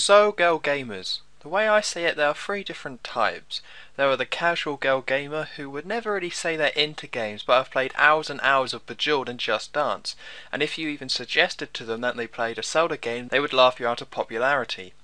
So, girl gamers, the way I see it, there are three different types. There are the casual girl gamer who would never really say they're into games but have played hours and hours of Bejeweled and Just Dance, and if you even suggested to them that they played a Zelda game, they would laugh you out of popularity.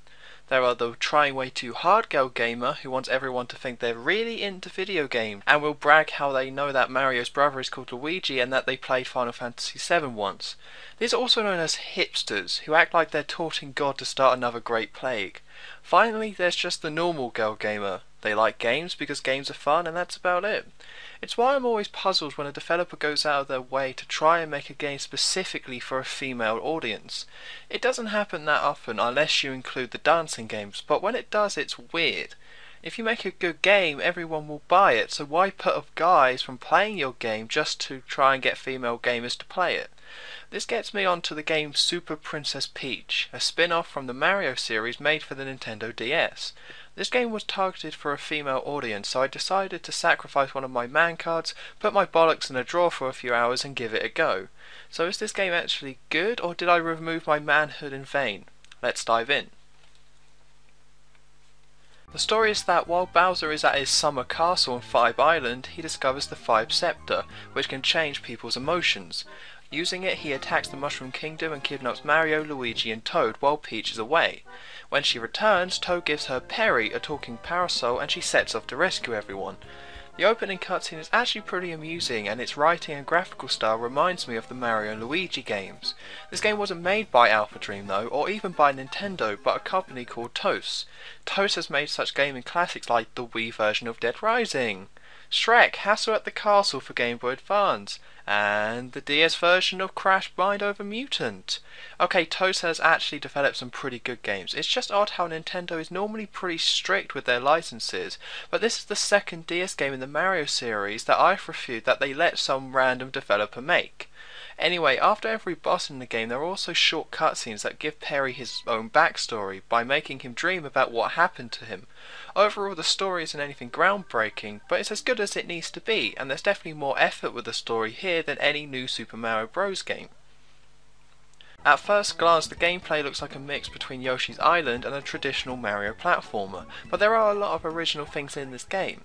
There are the trying way too hard girl gamer who wants everyone to think they're really into video games and will brag how they know that Mario's brother is called Luigi and that they played Final Fantasy VII once. These are also known as hipsters, who act like they're taunting God to start another great plague. Finally, there's just the normal girl gamer. They like games because games are fun and that's about it. It's why I'm always puzzled when a developer goes out of their way to try and make a game specifically for a female audience. It doesn't happen that often unless you include the dancing games, but when it does it's weird. If you make a good game, everyone will buy it, so why put off guys from playing your game just to try and get female gamers to play it? This gets me on to the game Super Princess Peach, a spin-off from the Mario series made for the Nintendo DS. This game was targeted for a female audience, so I decided to sacrifice one of my man cards, put my bollocks in a drawer for a few hours and give it a go. So is this game actually good, or did I remove my manhood in vain? Let's dive in. The story is that while Bowser is at his summer castle on Fibe Island, he discovers the Fibe Scepter, which can change people's emotions. Using it, he attacks the Mushroom Kingdom and kidnaps Mario, Luigi and Toad while Peach is away. When she returns, Toad gives her Perry, a talking parasol, and she sets off to rescue everyone. The opening cutscene is actually pretty amusing, and its writing and graphical style reminds me of the Mario and Luigi games. This game wasn't made by Alpha Dream though, or even by Nintendo, but a company called TOS. TOS has made such gaming classics like the Wii version of Dead Rising, Shrek, Hassle at the Castle for Game Boy Advance, and the DS version of Crash Mind Over Mutant. Okay, TOS has actually developed some pretty good games. It's just odd how Nintendo is normally pretty strict with their licenses, but this is the second DS game in the Mario series that I've reviewed that they let some random developer make. Anyway, after every boss in the game there are also short cutscenes that give Perry his own backstory by making him dream about what happened to him. Overall the story isn't anything groundbreaking, but it's as good as it needs to be, and there's definitely more effort with the story here than any new Super Mario Bros. Game. At first glance the gameplay looks like a mix between Yoshi's Island and a traditional Mario platformer, but there are a lot of original things in this game.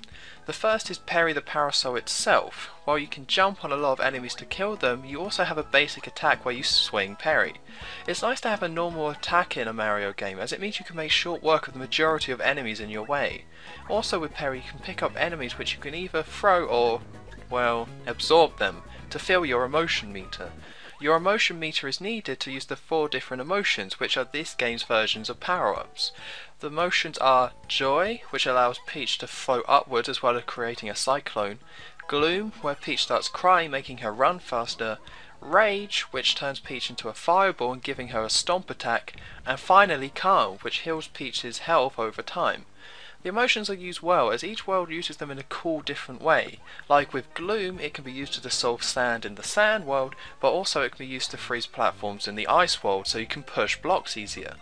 The first is Perry the Parasol itself. While you can jump on a lot of enemies to kill them, you also have a basic attack where you swing Perry. It's nice to have a normal attack in a Mario game, as it means you can make short work of the majority of enemies in your way. Also with Perry you can pick up enemies which you can either throw or, well, absorb them, to fill your emotion meter. Your emotion meter is needed to use the 4 different emotions, which are this game's versions of power-ups. The emotions are Joy, which allows Peach to float upwards as well as creating a cyclone; Gloom, where Peach starts crying making her run faster; Rage, which turns Peach into a fireball and giving her a stomp attack; and finally Calm, which heals Peach's health over time. The emotions are used well, as each world uses them in a cool different way. Like with Gloom, it can be used to dissolve sand in the sand world, but also it can be used to freeze platforms in the ice world so you can push blocks easier.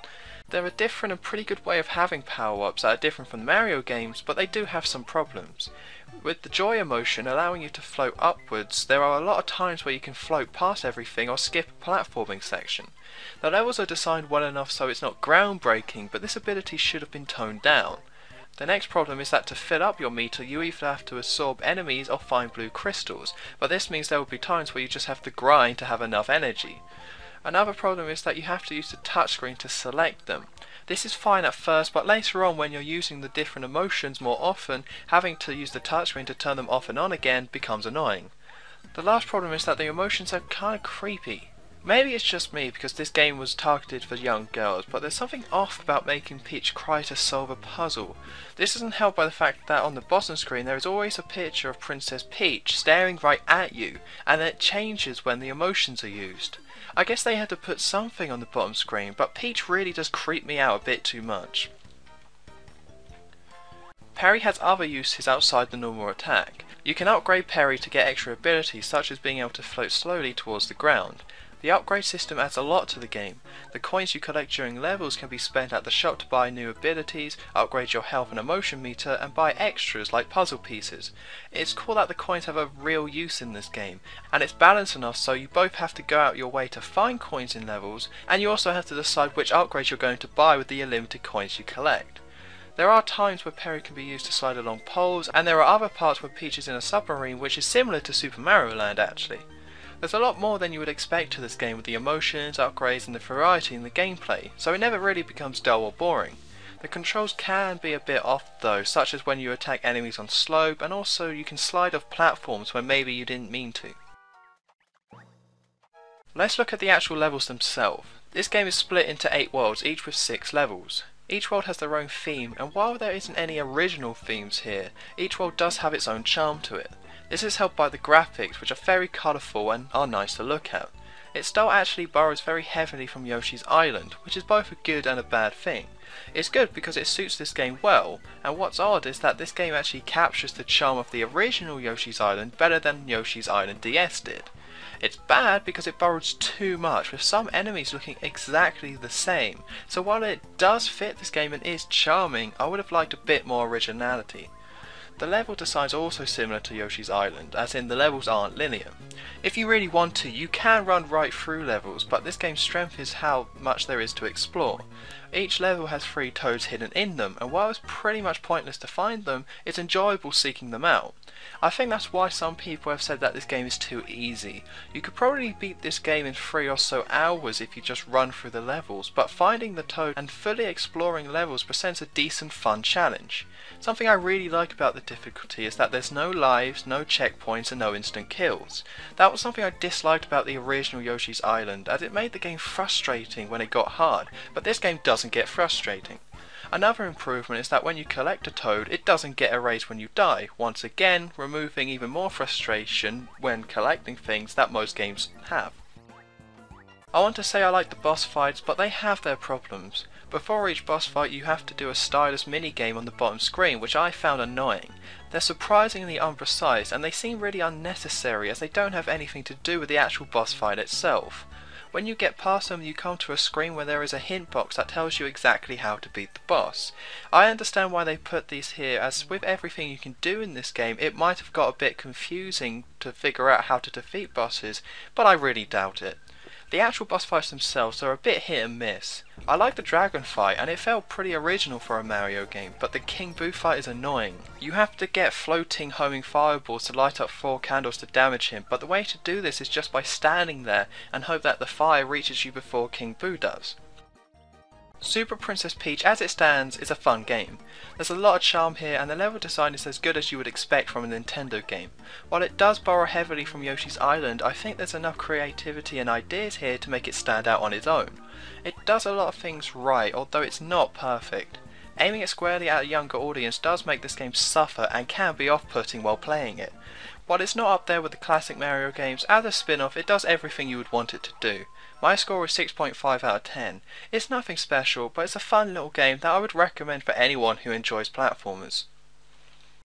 They're a different and pretty good way of having power-ups that are different from the Mario games, but they do have some problems. With the Joy emotion allowing you to float upwards, there are a lot of times where you can float past everything or skip a platforming section. The levels are designed well enough so it's not groundbreaking, but this ability should have been toned down. The next problem is that to fill up your meter you either have to absorb enemies or find blue crystals, but this means there will be times where you just have to grind to have enough energy. Another problem is that you have to use the touchscreen to select them. This is fine at first, but later on when you're using the different emotions more often, having to use the touchscreen to turn them off and on again becomes annoying. The last problem is that the emotions are kinda creepy. Maybe it's just me because this game was targeted for young girls, but there's something off about making Peach cry to solve a puzzle. This isn't helped by the fact that on the bottom screen there is always a picture of Princess Peach staring right at you, and it changes when the emotions are used. I guess they had to put something on the bottom screen, but Peach really does creep me out a bit too much. Perry has other uses outside the normal attack. You can upgrade Perry to get extra abilities such as being able to float slowly towards the ground. The upgrade system adds a lot to the game. The coins you collect during levels can be spent at the shop to buy new abilities, upgrade your health and emotion meter, and buy extras like puzzle pieces. It's cool that the coins have a real use in this game, and it's balanced enough so you both have to go out your way to find coins in levels, and you also have to decide which upgrades you're going to buy with the limited coins you collect. There are times where Perry can be used to slide along poles, and there are other parts where Peach is in a submarine, which is similar to Super Mario Land actually. There's a lot more than you would expect to this game with the emotions, upgrades and the variety in the gameplay, so it never really becomes dull or boring. The controls can be a bit off though, such as when you attack enemies on slope, and also you can slide off platforms when maybe you didn't mean to. Let's look at the actual levels themselves. This game is split into 8 worlds, each with 6 levels. Each world has their own theme, and while there isn't any original themes here, each world does have its own charm to it. This is helped by the graphics, which are very colourful and are nice to look at. Its style actually borrows very heavily from Yoshi's Island, which is both a good and a bad thing. It's good because it suits this game well, and what's odd is that this game actually captures the charm of the original Yoshi's Island better than Yoshi's Island DS did. It's bad because it borrows too much, with some enemies looking exactly the same, so while it does fit this game and is charming, I would have liked a bit more originality. The level design is also similar to Yoshi's Island, as in the levels aren't linear. If you really want to, you can run right through levels, but this game's strength is how much there is to explore. Each level has 3 toads hidden in them, and while it's pretty much pointless to find them, it's enjoyable seeking them out. I think that's why some people have said that this game is too easy. You could probably beat this game in 3 or so hours if you just run through the levels, but finding the toad and fully exploring levels presents a decent fun challenge. Something I really like about the difficulty is that there's no lives, no checkpoints and no instant kills. That was something I disliked about the original Yoshi's Island, as it made the game frustrating when it got hard, but this game doesn't get frustrating. Another improvement is that when you collect a toad, it doesn't get erased when you die, once again removing even more frustration when collecting things that most games have. I want to say I like the boss fights, but they have their problems. Before each boss fight you have to do a stylus minigame on the bottom screen, which I found annoying. They're surprisingly unprecise and they seem really unnecessary as they don't have anything to do with the actual boss fight itself. When you get past them you come to a screen where there is a hint box that tells you exactly how to beat the boss. I understand why they put these here, as with everything you can do in this game it might have got a bit confusing to figure out how to defeat bosses, but I really doubt it. The actual boss fights themselves are a bit hit and miss. I like the dragon fight and it felt pretty original for a Mario game, but the King Boo fight is annoying. You have to get floating homing fireballs to light up 4 candles to damage him, but the way to do this is just by standing there and hope that the fire reaches you before King Boo does. Super Princess Peach as it stands is a fun game. There's a lot of charm here and the level design is as good as you would expect from a Nintendo game. While it does borrow heavily from Yoshi's Island, I think there's enough creativity and ideas here to make it stand out on its own. It does a lot of things right, although it's not perfect. Aiming it squarely at a younger audience does make this game suffer and can be off-putting while playing it. While it's not up there with the classic Mario games, as a spin-off it does everything you would want it to do. My score is 6.5 out of 10. It's nothing special, but it's a fun little game that I would recommend for anyone who enjoys platformers.